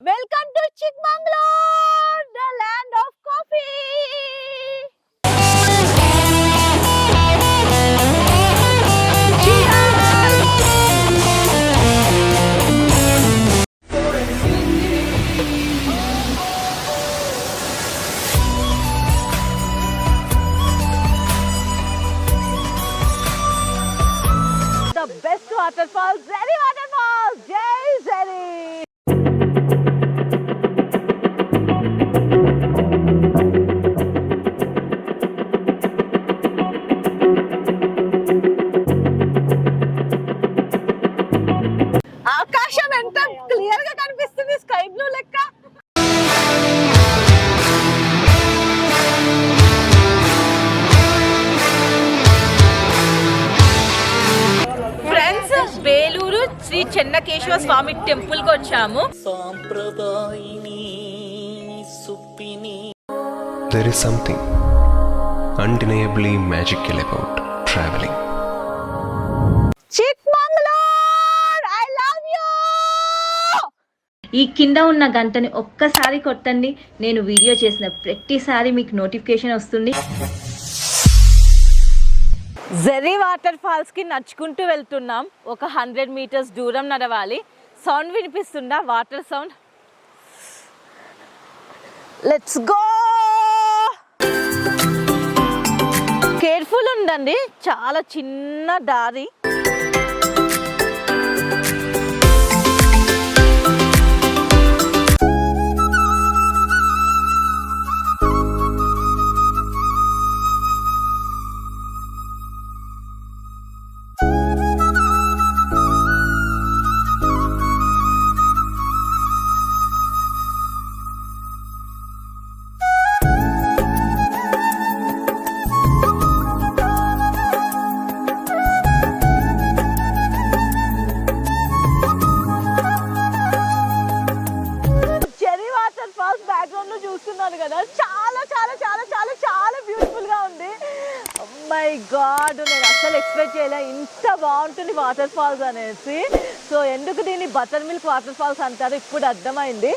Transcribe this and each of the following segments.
Welcome to Chikmagalur, the land of coffee. The best waterfalls, Zeri Waterfalls, Jai Zeri. ఆకాశం ఎంత clear గా కనిపిస్తుంది, sky blue లెక్క. Friends, Belur Shri Chennakeshava Swamy temple కి వచ్చాము. There is something undeniably magical about traveling. చిక్మంగళూర్, I love you. ఈ కింద ఉన్న గంటని ఒక్కసారి కొట్టండి. నేను వీడియో చేసిన ప్రతిసారి మీకు నోటిఫికేషన్ వస్తుంది. జెరీ వాటర్ ఫాల్స్ కి నడుచుకుంటూ వెళ్తున్నాం. ఒక 100 మీటర్స్ దూరం నడవాలి. సౌండ్ వినిపిస్తుందా? Water sound. Let's go. Careful ఉండండి, చాలా చిన్న దారి. బ్యాక్గ్రౌండ్ లో చూస్తున్నారు కదా, చాలా చాలా చాలా చాలా చాలా బ్యూటిఫుల్ గా ఉంది. మై గాడ్, నేను అసలు ఎక్స్పెక్ట్ చేయలే ఇంత బాగుంటుంది వాటర్ ఫాల్స్ అనేసి. సో ఎందుకు దీన్ని బటర్ మిల్క్ వాటర్ ఫాల్స్ అంటారు ఇప్పుడు అర్థమైంది.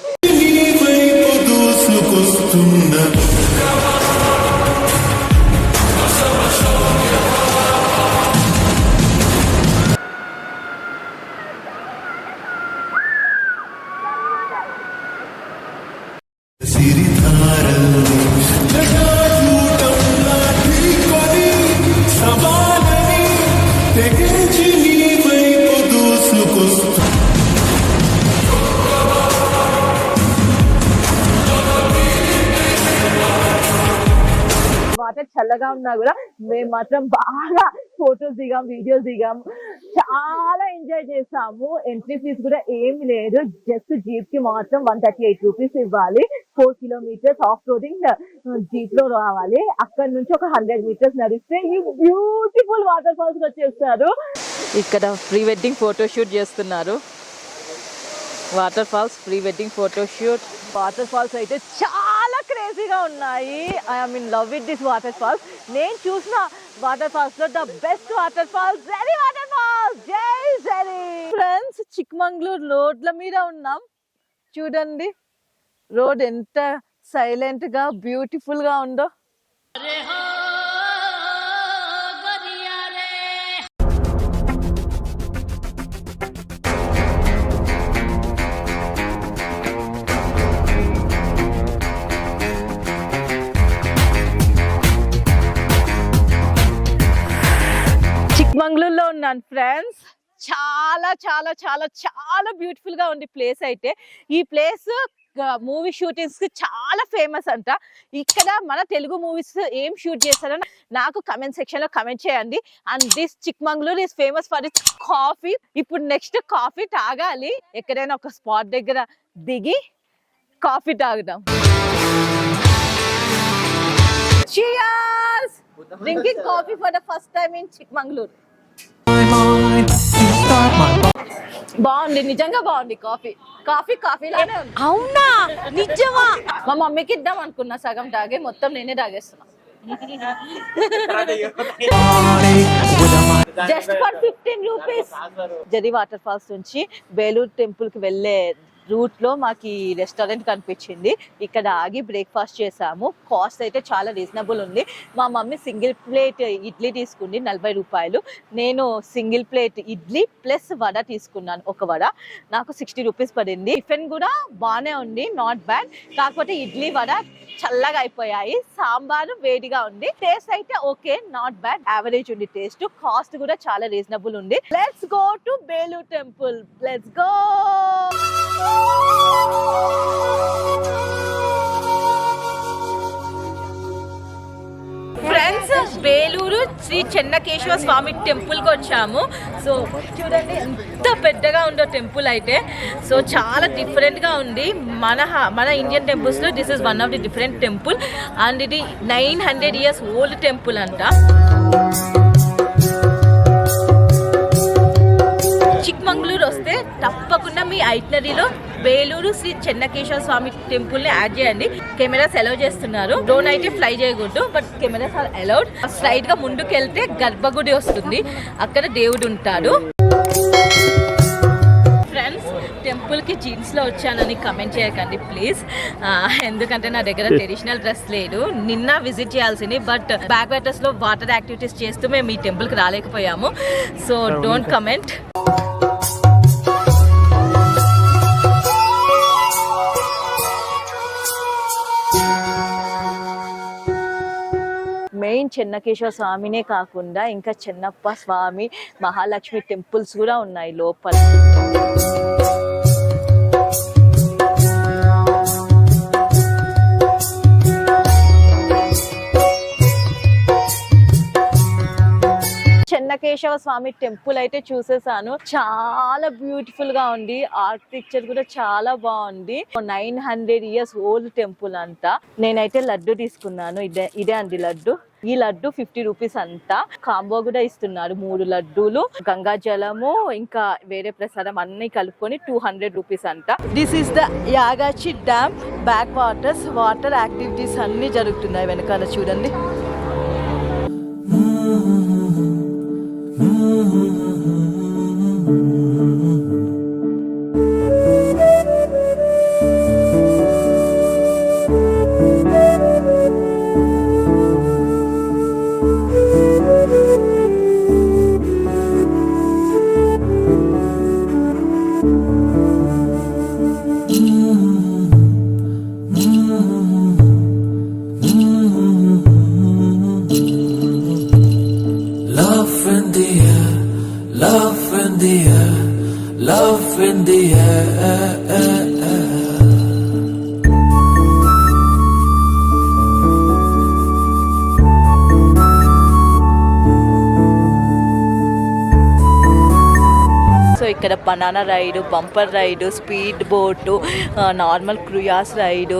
వాటర్ చల్లగా ఉన్నా కూడా మేము మాత్రం బాగా ఫొటోస్ దిగాం, వీడియోస్ దిగాం, చాలా ఎంజాయ్ చేసాము. ఎంట్రీ ఫీజు కూడా ఏమి లేదు, జస్ట్ జీప్ కి మాత్రం 138 రూపీస్ ఇవ్వాలి. 4 కిలోమీటర్స్ ఆఫ్ రోడింగ్ జీప్ లో రావాలి. అక్కడ నుంచి ఒక 100 మీటర్స్ నడిస్తే ఈ బ్యూటిఫుల్ వాటర్ ఫాల్స్ వచ్చేస్తారు. ఇక్కడ ప్రీ వెడ్డింగ్ ఫోటో షూట్ చేస్తున్నారు. Waterfalls pre wedding photo shoot. Waterfalls అయితే చాలా క్రేజీగా ఉన్నాయి. I am in love with this waterfalls. నేను చూసిన వాటర్ ఫాల్స్ లో ద బెస్ట్ వాటర్ ఫాల్స్ జెరీ వాటర్ ఫాల్స్, జై జెరీ. ఫ్రెండ్స్, చిక్మంగళూరు రోడ్ల మీద ఉన్నాం. చూడండి రోడ్ ఎంత సైలెంట్ గా బ్యూటిఫుల్ గా ఉందో. చిక్మంగళూరులో ఉన్నాను ఫ్రెండ్స్. చాలా చాలా చాలా చాలా బ్యూటిఫుల్ గా ఉంది ప్లేస్ అయితే. ఈ ప్లేస్ మూవీ షూటింగ్స్ కి చాలా ఫేమస్ అంట. ఇక్కడ మన తెలుగు మూవీస్ ఏం షూట్ చేస్తారని నాకు కమెంట్ సెక్షన్ లో కమెంట్ చేయండి. And this Chikmagalur is famous for it's coffee. ఇప్పుడు నెక్స్ట్ కాఫీ తాగాలి. ఎక్కడైనా ఒక స్పాట్ దగ్గర దిగి కాఫీ తాగుదాం. Cheers! Drinking coffee for the first time in Chikmagalur. బాగుంది, నిజంగా బాగుంది కాఫీ. కాఫీ లానే ఉంది. అవునా, నిజమా? మా మమ్మీకి ఇద్దాం అనుకున్నా, సగం తాగే మొత్తం నేనే తాగేస్తున్నా. Just for 15 rupees. Jhari water falls నుంచి బేలూరు టెంపుల్ కి వెళ్ళే రూట్ లో మాకు ఈ రెస్టారెంట్ కనిపించింది. ఇక్కడ ఆగి బ్రేక్ఫాస్ట్ చేసాము. కాస్ట్ అయితే చాలా రీజనబుల్ ఉంది. మా మమ్మీ సింగిల్ ప్లేట్ ఇడ్లీ తీసుకుంది 40 రూపాయలు. నేను single plate idli plus vada తీసుకున్నాను. ఒక వడ నాకు 60 రూపీస్ పడింది. టిఫిన్ కూడా బాగానే ఉంది, నాట్ బ్యాడ్. కాకపోతే ఇడ్లీ వడ చల్లగా అయిపోయాయి, సాంబారు వేడిగా ఉంది. టేస్ట్ అయితే ఓకే, నాట్ బ్యాడ్, యావరేజ్ ఉంది టేస్ట్. కాస్ట్ కూడా చాలా రీజనబుల్ ఉంది. Let's go to Belur temple. Let's go. Friends, Belur Shri Chennakeshava Swamy టెంపుల్కి వచ్చాము. సో చూడండి ఎంత పెద్దగా ఉందో టెంపుల్ అయితే. సో చాలా డిఫరెంట్గా ఉంది. మన ఇండియన్ టెంపుల్స్లో this is one of the different temple. And ఇది 900 years ఓల్డ్ టెంపుల్ అంట. చిక్మంగళూరు వస్తే తప్పకుండా మీ ఐటినరీలో బేలూరు శ్రీ చెన్నకేశవ స్వామి టెంపుల్ ని యాడ్ చేయండి. కెమెరాస్ అలౌ చేస్తున్నారు. డ్రోన్ అయితే ఫ్లై చేయకూడదు, but cameras are allowed. Straight గా ముందుకు వెళ్తే గర్భగుడి వస్తుంది, అక్కడ దేవుడు ఉంటాడు. ఫ్రెండ్స్, టెంపుల్ కి జీన్స్ లో వచ్చానని కమెంట్ చేయకండి ప్లీజ్, ఎందుకంటే నా దగ్గర ట్రెడిషనల్ డ్రెస్ లేదు. నిన్న విజిట్ చేయాల్సింది, బట్ బ్యాక్ వాటర్స్ లో వాటర్ యాక్టివిటీస్ చేస్తూ మేము ఈ టెంపుల్ కి రాలేకపోయాము. So don't comment. Main Chennakeshava స్వామినే కాకుండా ఇంకా చెన్నప్ప స్వామి, మహాలక్ష్మి టెంపుల్స్ కూడా ఉన్నాయి లోపల. చెన్నకేశవ స్వామి టెంపుల్ అయితే చూసేసాను. చాలా బ్యూటిఫుల్ గా ఉంది. ఆర్కిటెక్చర్ కూడా చాలా బాగుంది. 900 years ఓల్డ్ టెంపుల్ అంట. నేనైతే లడ్డు తీసుకున్నాను. ఇదే అండి లడ్డు. ఈ లడ్డు 50 రూపీస్ అంట. కాంబో కూడా ఇస్తున్నారు, 3 లడ్డూలు, గంగా జలము, ఇంకా వేరే ప్రసాదం అన్ని కలుపుకొని 200 రూపీస్ అంట. This is the Yagachi dam. Back waters, water activities అన్ని జరుగుతున్నాయి వెనకాల చూడండి. Love in the air, love in the air, love in the air. So ఇక్కడ banana ride, bumper ride, speed boat, normal cruise ride,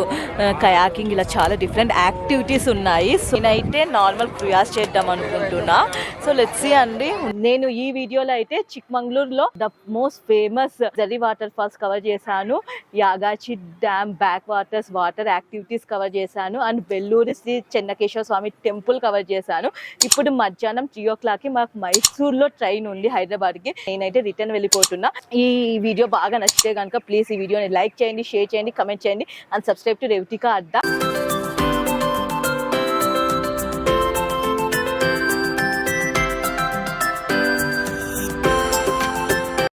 kayaking, ఇలా చాలా different activities ఉన్నాయి. So నేనైతే normal cruise చేద్దాం అనుకుంటున్నా. సో లెట్స్ సీ అండి. నేను ఈ వీడియోలో అయితే చిక్మంగళూరులో the most famous Jhari water falls cover చేశాను, Yagachi dam back waters, water activities cover చేశాను, and Belur Shri Chennakeshava Swamy temple cover చేశాను. ఇప్పుడు మధ్యాహ్నం 3 o'clock మాకు మైసూర్లో ట్రైన్ ఉంది హైదరాబాద్కి. నేనైతే రిటర్న్ వెళ్ళిపోతున్నా. ఈ వీడియో బాగా నచ్చితే కనుక ప్లీజ్ ఈ వీడియోని లైక్ చేయండి, షేర్ చేయండి, కమెంట్ చేయండి, and subscribe to Revathika Adda.